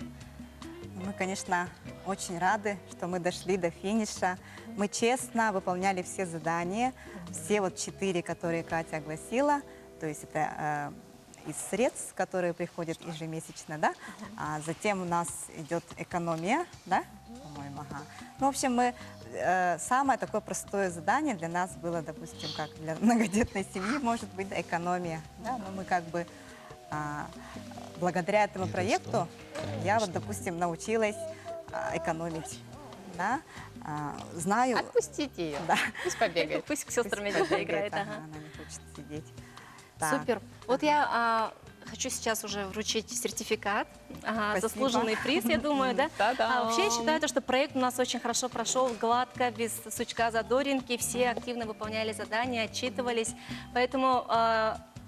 Мы, конечно, очень рады, что мы дошли до финиша. Мы честно выполняли все задания, все вот 4, которые Катя огласила. То есть это из средств, которые приходят ежемесячно, да. А затем у нас идет экономия, да, по-моему, ага. Ну, в общем, мы самое такое простое задание для нас было, допустим, как для многодетной семьи, может быть, экономия, да. Но мы как бы благодаря этому проекту я вот, допустим, научилась экономить, да. Знаю. Отпустите ее, Да. пусть побегает. Пусть к сестрам идет поиграет. Ага, Ага. она не хочет сидеть. Так. Супер. Вот я хочу сейчас уже вручить сертификат, Спасибо. заслуженный приз, я думаю, да? Та-дам. Вообще я считаю, что проект у нас очень хорошо прошел, гладко, без сучка задоринки, все активно выполняли задания, отчитывались, поэтому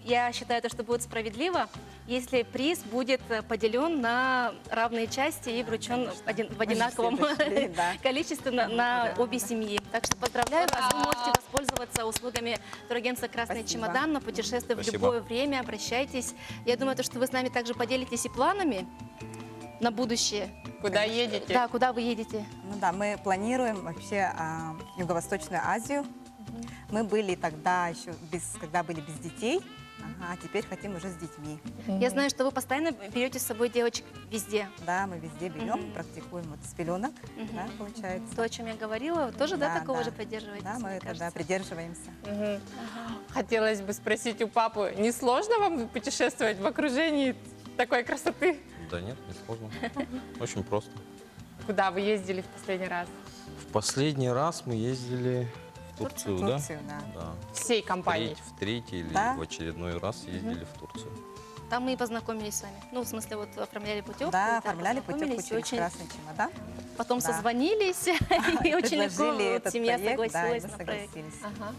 я считаю, что будет справедливо, если приз будет поделен на равные части и вручен в одинаковом дошли, да. количестве на обе семьи. Так что поздравляю вас, вы можете воспользоваться услугами турагентства «Красный Спасибо. чемодан» на путешествие в Спасибо. любое время, обращайтесь. Я думаю, что вы с нами также поделитесь и планами на будущее. Куда едете? Да, куда вы едете? Ну да, мы планируем вообще Юго-Восточную Азию. Мы были тогда еще, когда были без детей, а теперь хотим уже с детьми. Я знаю, что вы постоянно берете с собой девочек везде. Да, мы везде берем, практикуем вот с пеленок, да, получается. То, о чем я говорила, вы тоже, да, такого да. же поддерживаетесь? Да, мы мне это, кажется? да, придерживаемся. Хотелось бы спросить у папы, не сложно вам путешествовать в окружении такой красоты? Да нет, не сложно. Очень просто. Куда вы ездили в последний раз? В последний раз мы ездили в Турцию, да? Турцию, да. Да. Всей компанией? В третий или Да. в очередной раз ездили в Турцию. Там мы и познакомились с вами. Ну, в смысле, вот оформляли путевку. Да, и там оформляли путевку познакомились, и через очень красный чемодан. Потом Да. созвонились, и очень легко Предложили вот этот семья проект, да, и согласилась мы на проект. согласились. Ага.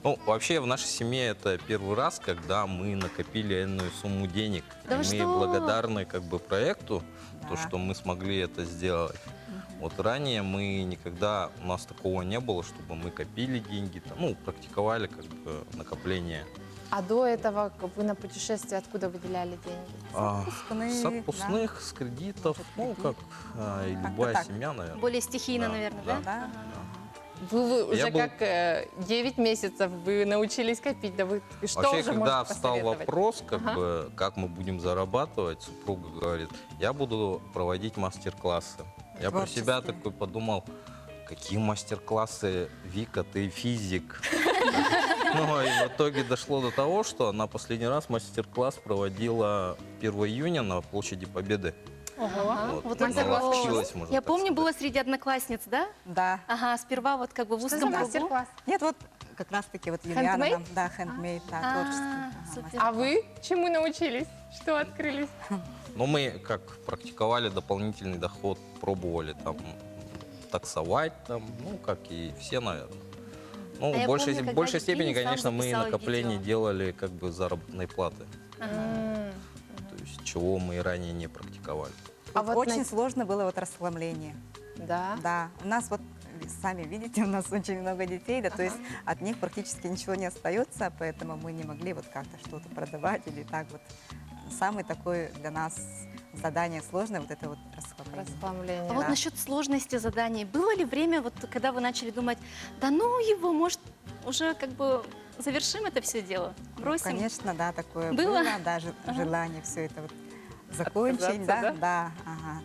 Ну, вообще, в нашей семье это первый раз, когда мы накопили энную сумму денег. Да и вы мы что? благодарны как бы проекту, то, Да. что мы смогли это сделать. Вот ранее мы никогда, у нас такого не было, чтобы мы копили деньги, там, ну, практиковали как бы накопление. А до этого вы на путешествие откуда выделяли деньги? Отпускные, С отпускных, с кредитов, ну, как и Как-то любая так. семья, наверное. Более стихийно, Да, наверное, да. да? Да. Ага. Вы уже Я был- как 9 месяцев вы научились копить, да вы что Вообще, уже когда можете встал посоветовать? вопрос, как Ага. бы, как мы будем зарабатывать, супруга говорит, я буду проводить мастер-классы. Я про себя Творческие. такой подумал, какие мастер-классы, Вика, ты физик. Ну, и в итоге дошло до того, что она последний раз мастер-класс проводила 1 июня на площади Победы. Ого. Вот она мастер-класс. ловчилась, можно Я так помню, сказать. было среди одноклассниц, да? Да. Ага, сперва вот как бы в Что за узком кругу. мастер-класс? Нет, вот как раз-таки вот Юлиана Handmade? нам, да, хендмейд, да, А, творческий. Ага, супер. А вы чему научились? Что открылись? Но мы как практиковали дополнительный доход, пробовали там таксовать, там, ну, как и все, наверное. Ну, А я в большей, помню, когда большей степени, Евгений сам конечно, мы записал накопление видео. делали как бы заработной платы, М. то есть чего мы и ранее не практиковали. А Вот вот очень на- сложно было вот расхламление. Да. Да, у нас вот, вы сами видите, у нас очень много детей, да, то есть от них практически ничего не остается, поэтому мы не могли вот как-то что-то продавать или так вот. Самый такой для нас задание сложное, вот это вот расхламление. Расхламление. А вот Да. насчет сложности заданий. Было ли время, вот когда вы начали думать, да ну его, может, уже как бы завершим это все дело, бросим? Конечно, да, такое Было? было, даже желание все это вот закончить, да, Отказаться, да, ага.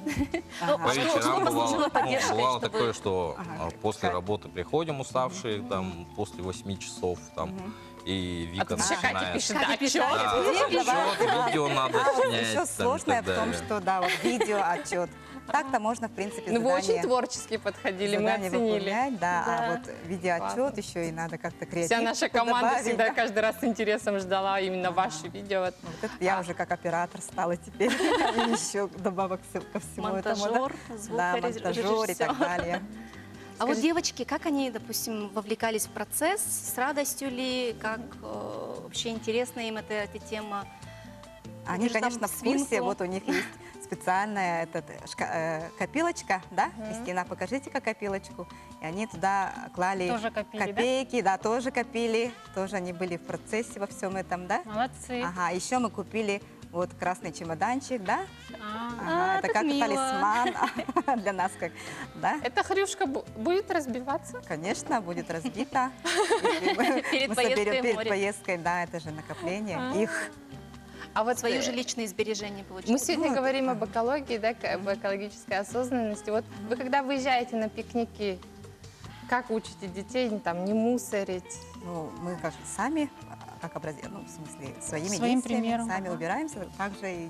Ну, По а что- вечерам что бывало, послужило поддержкой, бывало чтобы- такое, что Ага. после работы приходим уставшие, там, после 8 часов, там, и А Вика тут еще Катя начинает... пишет, Катя да, пишет, отчет. Да, Где отчет, давай? видео надо А вот снять. еще там, и сложное так в том, далее. что, да, вот видео, отчет. Так-то можно, в принципе, Ну вы очень задание, творчески подходили, мы задание оценили. выполнять, да, Да. а вот видеоотчет еще и надо как-то креатив Вся наша команда добавить, всегда да. каждый раз с интересом ждала именно ваши видео. Вот. Вот это я уже как оператор стала теперь, и еще добавок ко всему этому. да. Монтажер, Да, монтажер и звукорежиссер. так далее. А вот девочки, как они, допустим, вовлекались в процесс? С радостью ли? Как вообще интересна им эта тема? Они, же там конечно, в курсе, свинку. вот у них есть специальная копилочка, да? Кристина, покажите-ка копилочку. И они туда клали Тоже копили, да? копейки, да, тоже копили, тоже они были в процессе во всем этом, да? Молодцы. Ага, еще мы купили Вот красный чемоданчик, да? А, это так как мило. талисман для нас, как, да? Эта хрюшка будет разбиваться? Конечно, будет разбита. Перед Мы поездкой соберем в перед море. поездкой, да, это же накопление их. А вот Свои же личные сбережения мы получить. сегодня говорим об экологии, да, об экологической осознанности. Вот вы когда выезжаете на пикники, как учите детей там, не мусорить? Ну, мы как сами, как образец, ну, в смысле, своими Своим действиями примером. сами убираемся, также и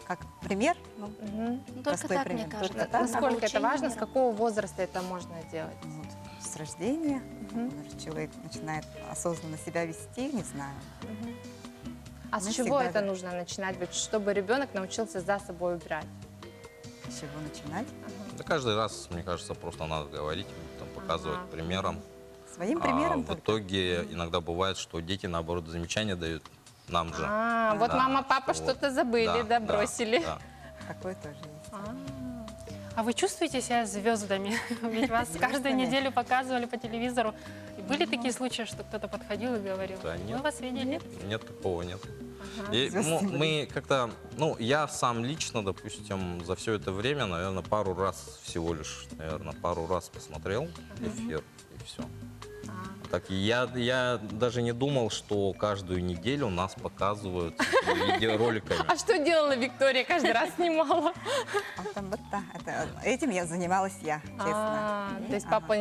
как пример, ну, Мгм. Ну, только простой так, пример. мне кажется. Только так. Насколько это Обучение важно, с миру. какого возраста это можно делать? Вот, с рождения человек начинает осознанно себя вести, не знаю. А с Мы чего всегда это за- нужно начинать, вот, чтобы ребенок научился за собой убирать? С чего начинать? Да каждый раз, мне кажется, просто надо говорить, там, показывать Ага. примером. Своим А примером в только. итоге иногда бывает, что дети, наоборот, замечания дают нам же. А, вот Да, мама, папа что что-то забыли, да, бросили. да. Такое тоже есть. А вы чувствуете себя звездами? Ведь вас каждую Звездами? неделю показывали по телевизору. И были такие случаи, что кто-то подходил и говорил, Да мы нет. вас видели? Нет, такого нет. И, Звезды мы как-то, ну, я сам лично, допустим, за все это время, наверное, пару раз всего лишь, пару раз посмотрел эфир, и все. Так, я даже не думал, что каждую неделю нас показывают видеороликами. А что делала Виктория? Каждый раз снимала. А там вот, да, этим я занималась я, честно. То есть папа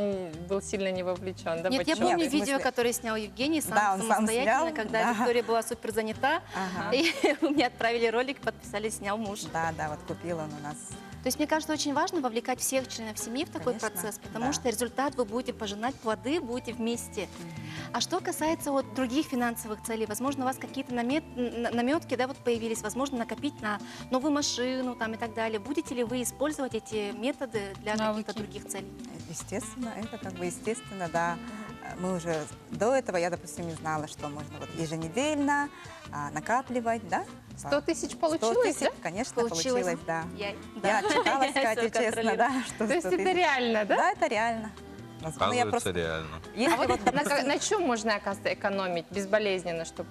был сильно не вовлечен, да? Нет, я почему? помню Нет, в смысле- видео, которое снял Евгений Да, он сам самостоятельно, снял, когда да. Виктория была супер занята. Ага. И мне отправили ролик, подписали, снял муж. Да, да, вот купил он у нас. То есть, мне кажется, очень важно вовлекать всех членов семьи в такой Конечно, процесс, потому да. что результат вы будете пожинать, плоды будете вместе. А что касается вот других финансовых целей, возможно, у вас какие-то наметки, да, вот появились, возможно, накопить на новую машину там и так далее. Будете ли вы использовать эти методы для каких-то других целей? Естественно, это как бы естественно, да. Мы уже до этого, я, допустим, не знала, что можно вот еженедельно накапливать, да? 100 тысяч 100 получилось, тысяч, да? конечно, получилось, да. Я Я отчиталась, Я Катя, всё честно, контролирую. да. Что То есть 100 это тысяч. реально, да? Да, это реально. Ну, я Оказывается, просто... реально. Если А вот вот, допустим, на чем можно, оказывается, экономить безболезненно, чтобы...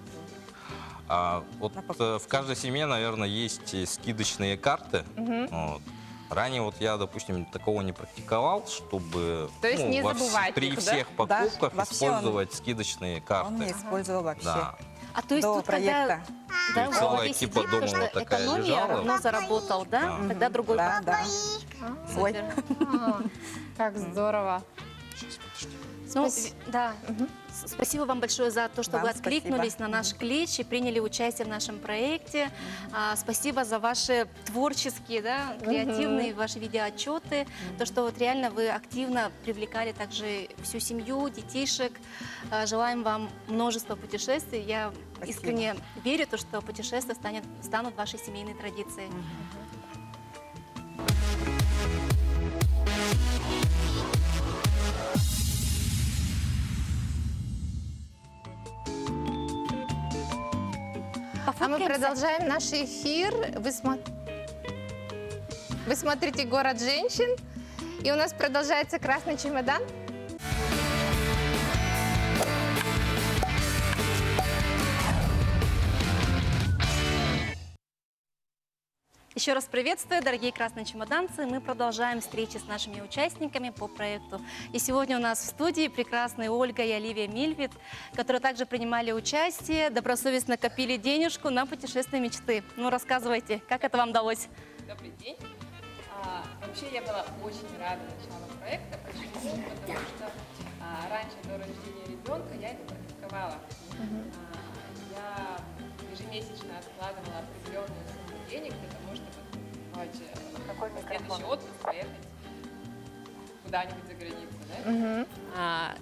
Вот в каждой семье, наверное, есть скидочные карты. Вот. Ранее вот я, допустим, такого не практиковал, чтобы То есть не забывать при их, да? всех покупках вообще он- использовать скидочные карты. он не использовал вообще. Да. А то есть До тут, проекта. когда И в целая голове кипа сидит, дома то, что вот такая экономия лежала. равно заработал, да? Да. Тогда другой Да, да. Ой. Супер. Как здорово. Ну, да. Спасибо вам большое за то, что Вам вы откликнулись спасибо. на наш клич и приняли участие в нашем проекте. Спасибо за ваши творческие, да, креативные ваши видеоотчеты. То, что вот реально вы активно привлекали также всю семью, детишек. Желаем вам множества путешествий. Я Спасибо. искренне верю, то, что путешествия станут вашей семейной традицией. А мы продолжаем наш эфир. Вы смотрите «Город женщин». И у нас продолжается «Красный чемодан». Еще раз приветствую, дорогие красные чемоданцы. Мы продолжаем встречи с нашими участниками по проекту. И сегодня у нас в студии прекрасные Ольга и Оливия Мильвит, которые также принимали участие, добросовестно копили денежку на путешествие мечты. Ну, рассказывайте, как это вам удалось? Добрый день. Вообще я была очень рада началу проекта. Почему? Потому что раньше, до рождения ребенка, я это практиковала. Я ежемесячно откладывала определенную сумму денег для того, чтобы в следующий отпуск поехать куда-нибудь за границу. Да?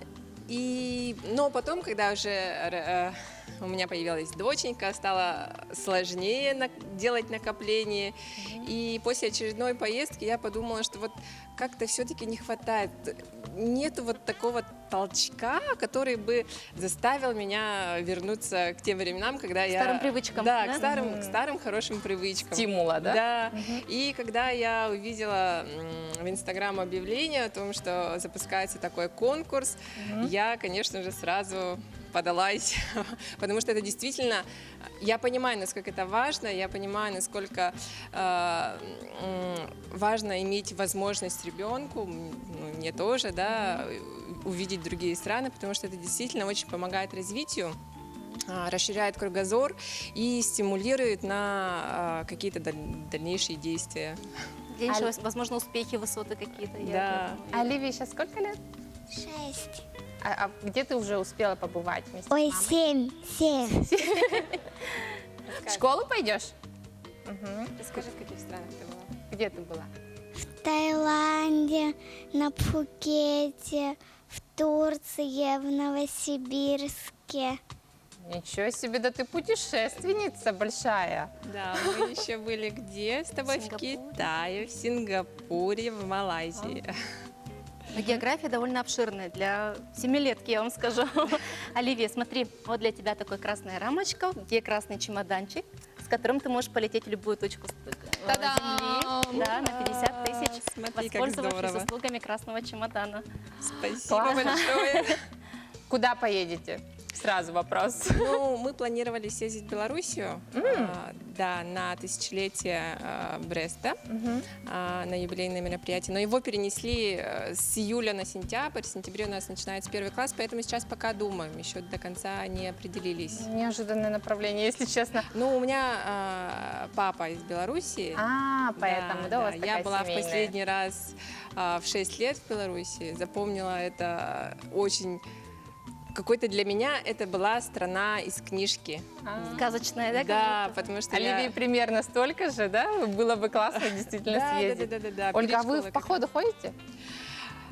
Но потом, когда уже у меня появилась доченька, стало сложнее делать накопление. И после очередной поездки я подумала, что вот как-то все-таки не хватает. Нету вот такого толчка, который бы заставил меня вернуться к тем временам, когда я... старым привычкам, Да, да? к старым хорошим привычкам. Стимула, да? Да. И когда я увидела в Инстаграм объявление о том, что запускается такой конкурс, я, конечно же, сразу подалась, потому что это действительно, я понимаю, насколько это важно, я понимаю, насколько важно иметь возможность ребенку, ну, мне тоже, да, увидеть другие страны, потому что это действительно очень помогает развитию, расширяет кругозор и стимулирует на какие-то дальнейшие действия. Дальше, возможно, успехи, высоты какие-то. Да. Оливии сейчас сколько лет? 6. А где ты уже успела побывать вместе Ой, с мамой? 7. В школу пойдешь? Угу. Расскажи, в каких странах ты была? Где ты была? В Таиланде, на Пхукете, в Турции, в Новосибирске. Ничего себе, да ты путешественница большая. Да, мы еще были где с тобой? В Китае, в Сингапуре, в Малайзии. Но география довольно обширная для семилетки, я вам скажу. Оливия, смотри, вот для тебя такой красная рамочка, где красный чемоданчик, с которым ты можешь полететь в любую точку земли, да, на 50 тысяч, Смотри, как воспользовавшись здорово. услугами красного чемодана. Спасибо Классно. большое. Куда поедете? Сразу вопрос. Ну, мы планировали съездить в Белоруссию, да, на тысячелетие Бреста, на юбилейное мероприятие, но его перенесли с июля на сентябрь. В сентябре у нас начинается 1 класс, поэтому сейчас пока думаем, еще до конца не определились. Неожиданное направление, если честно. Ну, у меня папа из Белоруссии. Поэтому, да, у вас Я такая была семейная. в последний раз в 6 лет в Беларуси, запомнила это очень... Какой-то для меня это была страна из книжки. Сказочная, да? Да, потому что Оливии примерно столько же, да? Было бы классно действительно съездить. Да. Ольга, а вы в походы ходите?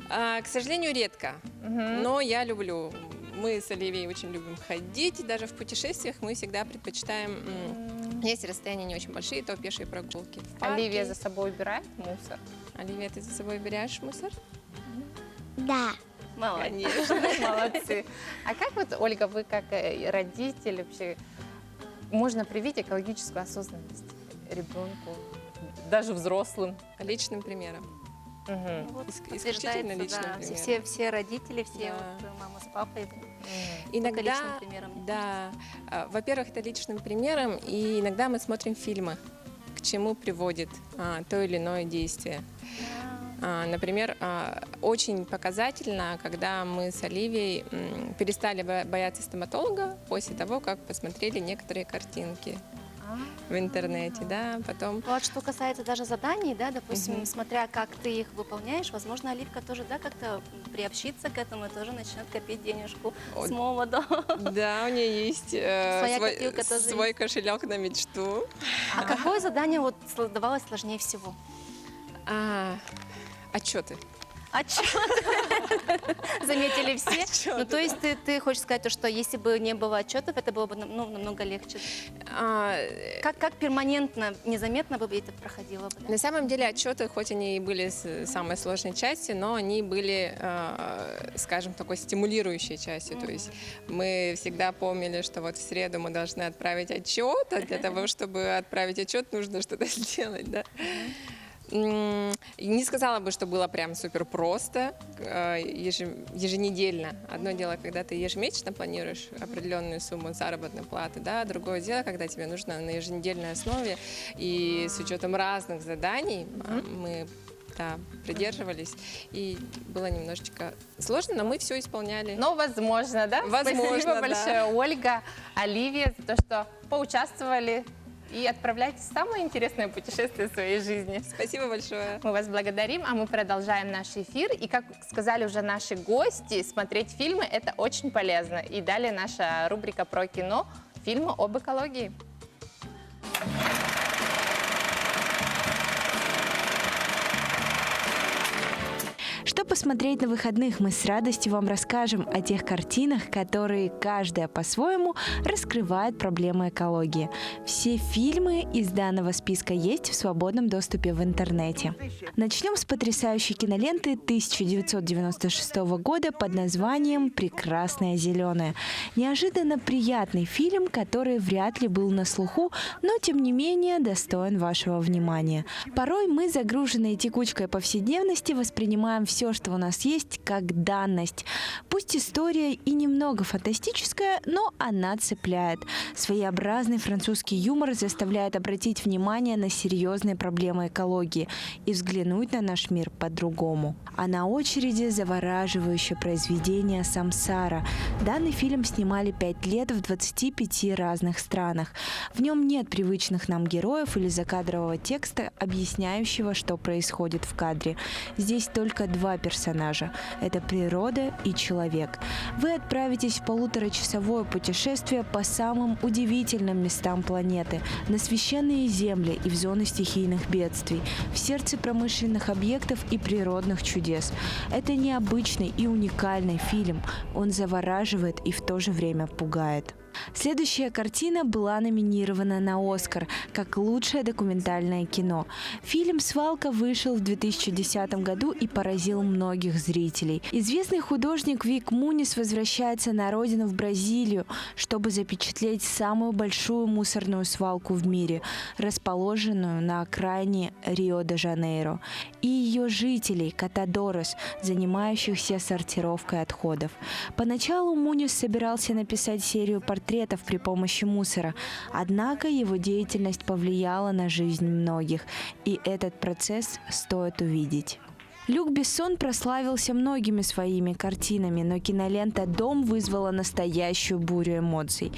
К сожалению, редко, но я люблю. Мы с Оливией очень любим ходить, даже в путешествиях мы всегда предпочитаем, если расстояния не очень большие, то пешие прогулки. В парке. Оливия за собой убирает мусор? Оливия, ты за собой убираешь мусор? Да. Конечно. Молодцы. А как вот, Ольга, вы как родитель вообще, можно привить экологическую осознанность ребенку, даже взрослым? Личным примером. Вот, Исключительно личным да, примером. все родители, все Да. вот, мама с папой. Иногда, личным примером, мне да, во-первых, это личным примером, и иногда мы смотрим фильмы, к чему приводит то или иное действие. Например, очень показательно, когда мы с Оливией перестали бояться стоматолога после того, как посмотрели некоторые картинки в интернете, да, потом... Вот что касается даже заданий, да, допустим, смотря как ты их выполняешь, возможно, Оливка тоже, да, как-то приобщится к этому и тоже начнет копить денежку с молода. Да, у нее есть копилка тоже свой кошелек на мечту. А какое задание вот давалось сложнее всего? Отчеты. Заметили все? Отчеты, Ну, то есть ты хочешь сказать, что если бы не было отчетов, это было бы намного легче? Как перманентно, незаметно бы это проходило? Бы, да? На самом деле отчеты, хоть они и были самой сложной частью, но они были, скажем, такой стимулирующей частью. То есть мы всегда помнили, что вот в среду мы должны отправить отчет, а для того, чтобы отправить отчет, нужно что-то сделать, да? Не сказала бы, что было прям супер просто еженедельно. Одно дело, когда ты ежемесячно планируешь определенную сумму заработной платы, да, другое дело, когда тебе нужно на еженедельной основе и с учетом разных заданий мы придерживались, и было немножечко сложно, но мы все исполняли. Но возможно, да? Возможно, Спасибо да. большое, Ольга, Оливия, за то, что поучаствовали и отправляйтесь в самое интересное путешествие в своей жизни. Спасибо большое. Мы вас благодарим, а мы продолжаем наш эфир. И, как сказали уже наши гости, смотреть фильмы – это очень полезно. И далее наша рубрика про кино, фильмы об экологии. Что посмотреть на выходных, мы с радостью вам расскажем о тех картинах, которые каждая по-своему раскрывает проблемы экологии. Все фильмы из данного списка есть в свободном доступе в интернете. Начнем с потрясающей киноленты 1996 года под названием «Прекрасное зеленое». Неожиданно приятный фильм, который вряд ли был на слуху, но тем не менее достоин вашего внимания. Порой мы, загруженные текучкой повседневности, воспринимаем все, что что у нас есть как данность. Пусть история и немного фантастическая, но она цепляет. Своеобразный французский юмор заставляет обратить внимание на серьезные проблемы экологии и взглянуть на наш мир по-другому. А на очереди завораживающее произведение «Самсара». Данный фильм снимали 5 лет в 25 разных странах. В нем нет привычных нам героев или закадрового текста, объясняющего, что происходит в кадре. Здесь только два персонажа – это природа и человек. Вы отправитесь в полуторачасовое путешествие по самым удивительным местам планеты, на священные земли и в зоны стихийных бедствий, в сердце промышленных объектов и природных чудес. Это необычный и уникальный фильм. Он завораживает и в то же время пугает. Следующая картина была номинирована на «Оскар» как лучшее документальное кино. Фильм «Свалка» вышел в 2010 году и поразил многих зрителей. Известный художник Вик Мунис возвращается на родину в Бразилию, чтобы запечатлеть самую большую мусорную свалку в мире, расположенную на окраине Рио-де-Жанейро, и ее жителей, катадорос, занимающихся сортировкой отходов. Поначалу Мунис собирался написать серию портретов при помощи мусора. Однако его деятельность повлияла на жизнь многих, и этот процесс стоит увидеть. Люк Бессон прославился многими своими картинами, но кинолента «Дом» вызвала настоящую бурю эмоций.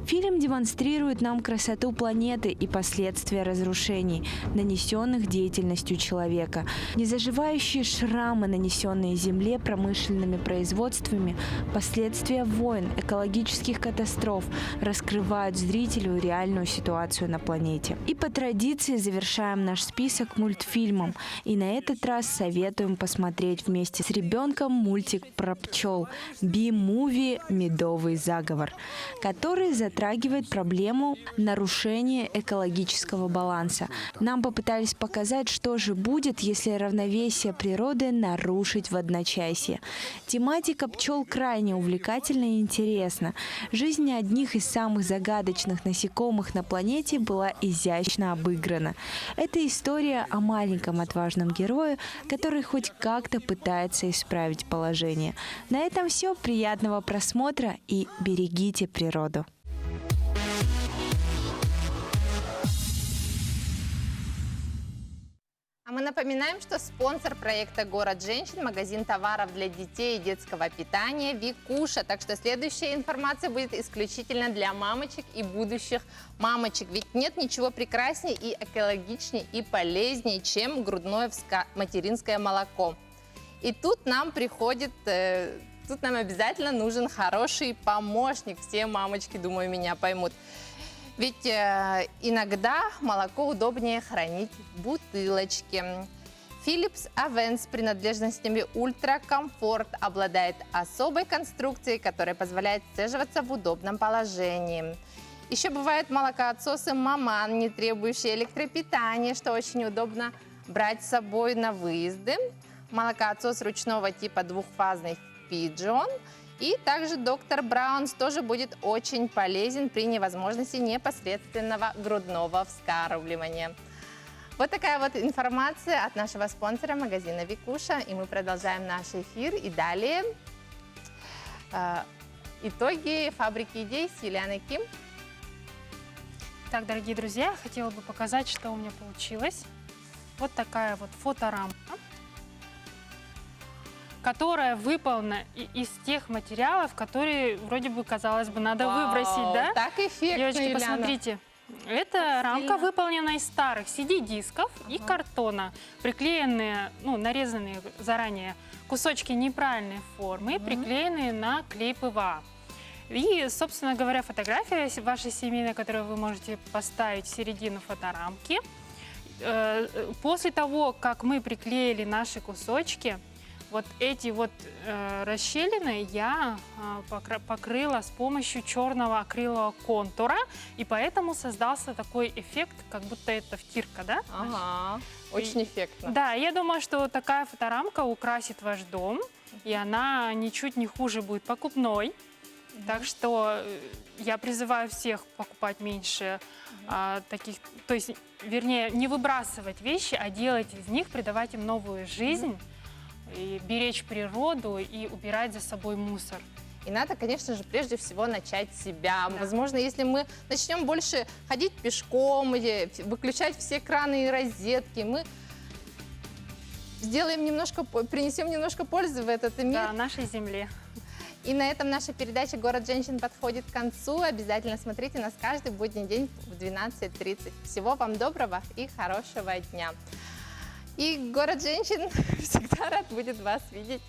Фильм демонстрирует нам красоту планеты и последствия разрушений, нанесенных деятельностью человека. Незаживающие шрамы, нанесенные Земле промышленными производствами, последствия войн, экологических катастроф раскрывают зрителю реальную ситуацию на планете. И по традиции завершаем наш список мультфильмом. И на этот раз советую посмотреть вместе с ребенком мультик про пчел «Би-муви. Медовый заговор», который затрагивает проблему нарушения экологического баланса. Нам попытались показать, что же будет, если равновесие природы нарушить в одночасье. Тематика пчел крайне увлекательна и интересна. Жизнь одних из самых загадочных насекомых на планете была изящно обыграна. Это история о маленьком отважном герое, который хоть как-то пытается исправить положение. На этом все. Приятного просмотра и берегите природу. А мы напоминаем, что спонсор проекта «Город женщин» – магазин товаров для детей и детского питания «Викуша». Так что следующая информация будет исключительно для мамочек и будущих мамочек. Ведь нет ничего прекраснее и экологичнее и полезнее, чем грудное материнское молоко. И тут нам обязательно нужен хороший помощник. Все мамочки, думаю, меня поймут. Ведь иногда молоко удобнее хранить в бутылочке. Philips Avent с принадлежностями Ultra Comfort обладает особой конструкцией, которая позволяет сцеживаться в удобном положении. Еще бывают молокоотсосы «Маман», не требующие электропитания, что очень удобно брать с собой на выезды. Молокоотсос ручного типа двухфазный Pigeon. И также доктор Браунс тоже будет очень полезен при невозможности непосредственного грудного вскармливания. Вот такая вот информация от нашего спонсора магазина «Викуша». И мы продолжаем наш эфир. И далее итоги фабрики идей с Юлианой Ким. Так, дорогие друзья, хотела бы показать, что у меня получилось. Вот такая вот фоторамка, которая выполнена из тех материалов, которые, вроде бы, казалось бы, надо выбросить, да? Так эффектно, Девочки, Юлиана. посмотрите. Эта рамка выполнена из старых CD-дисков и картона, приклеенные, нарезанные заранее кусочки неправильной формы, приклеенные на клей ПВА. И, собственно говоря, фотография вашей семейной, которую вы можете поставить в середину фоторамки. После того, как мы приклеили наши кусочки, вот эти вот расщелины я покрыла с помощью черного акрилового контура, и поэтому создался такой эффект, как будто это втирка, да? Ага, очень эффектно. Да, я думаю, что такая фоторамка украсит ваш дом, и она ничуть не хуже будет покупной. Так что я призываю всех покупать меньше таких, то есть, вернее, не выбрасывать вещи, а делать из них, придавать им новую жизнь. и беречь природу и убирать за собой мусор. И надо, конечно же, прежде всего начать с себя. Возможно, если мы начнем больше ходить пешком, или выключать все краны и розетки, мы сделаем немножко, принесем немножко пользы в этот мир. Да, нашей земле. И на этом наша передача «Город женщин» подходит к концу. Обязательно смотрите нас каждый будний день в 12:30. Всего вам доброго и хорошего дня. И «Город женщин» всегда рад будет вас видеть.